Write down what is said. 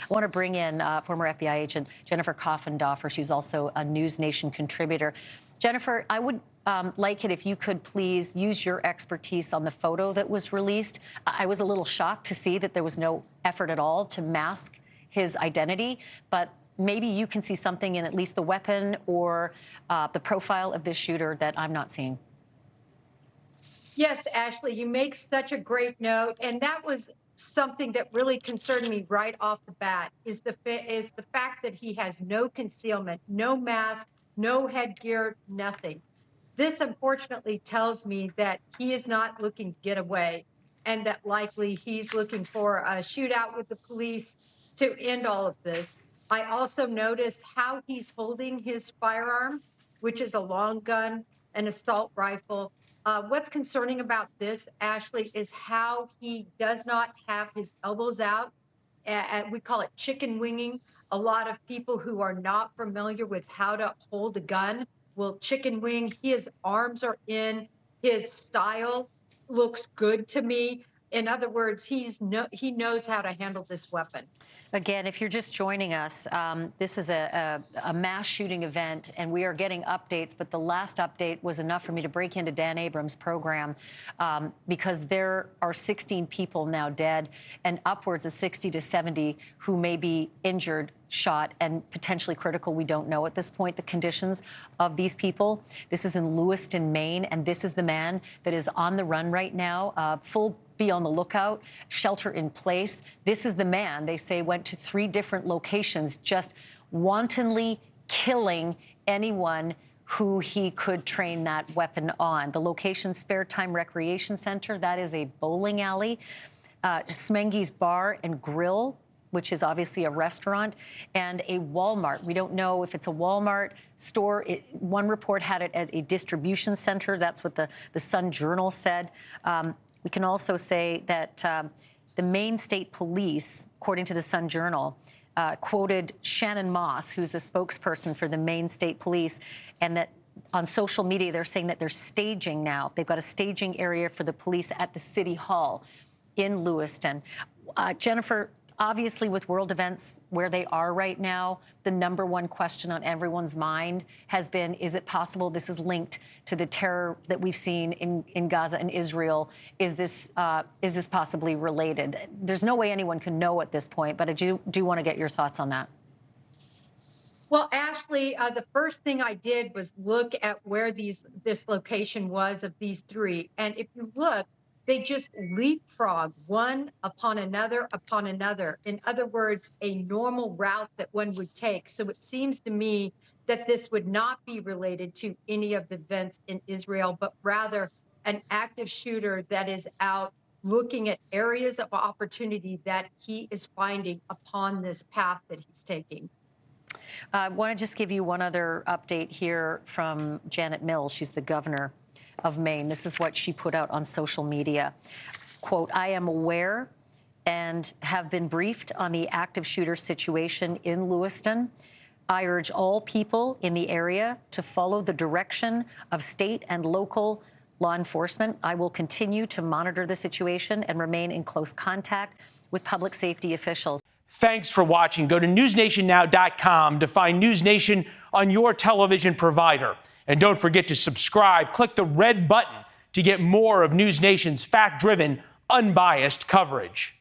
I want to bring in former FBI agent Jennifer Coffindoffer. She's also a NewsNation contributor. Jennifer, I would like it if you could please use your expertise on the photo that was released. I was a little shocked to see that there was no effort at all to mask his identity, but maybe you can see something in at least the weapon or the profile of this shooter that I'm not seeing. Yes, Ashley, you make such a great note, and that was something that really concerned me right off the bat, is the fact that he has no concealment, no mask, no headgear, nothing. This unfortunately tells me that he is not looking to get away, and that likely he's looking for a shootout with the police to end all of this. I also notice how he's holding his firearm, which is a long gun, an assault rifle. What's concerning about this, Ashley, is how he does not have his elbows out. We call it chicken winging. A lot of people who are not familiar with how to hold a gun will chicken wing. His arms are in. His style looks good to me. In other words, he knows how to handle this weapon. Again, if you're just joining us, this is a mass shooting event, and we are getting updates. But the last update was enough for me to break into Dan Abrams' program because there are 16 people now dead and upwards of 60 to 70 who may be injured, shot, and potentially critical. We don't know at this point the conditions of these people. This is in Lewiston, Maine, and this is the man that is on the run right now, full be on the lookout, shelter in place. This is the man, they say, went to 3 different locations, just wantonly killing anyone who he could train that weapon on. The location, Spare Time Recreation Center, that is a bowling alley, Smengi's Bar and Grill, which is obviously a restaurant, and a Walmart. We don't know if it's a Walmart store. One report had it at a distribution center. That's what the Sun-Journal said. We can also say that the Maine State Police, according to the Sun-Journal, quoted Shannon Moss, who's a spokesperson for the Maine State Police, and that on social media they're saying that they're staging now. They've got a staging area for the police at the City Hall in Lewiston. Jennifer, obviously, with world events where they are right now, the #1 question on everyone's mind has been, is it possible this is linked to the terror that we've seen in Gaza and Israel? Is this possibly related? There's no way anyone can know at this point, but I do want to get your thoughts on that. Well, Ashley, the first thing I did was look at where this location was of these 3. And if you look, they just leapfrog one upon another upon another. In other words, a normal route that one would take. So it seems to me that this would not be related to any of the events in Israel, but rather an active shooter that is out looking at areas of opportunity that he is finding upon this path that he's taking. I want to just give you one other update here from Janet Mills. She's the governor of Maine. This is what she put out on social media. Quote, I am aware and have been briefed on the active shooter situation in Lewiston. I urge all people in the area to follow the direction of state and local law enforcement. I will continue to monitor the situation and remain in close contact with public safety officials. Thanks for watching. Go to newsnationnow.com to find NewsNation on your television provider. And don't forget to subscribe. Click the red button to get more of NewsNation's fact-driven, unbiased coverage.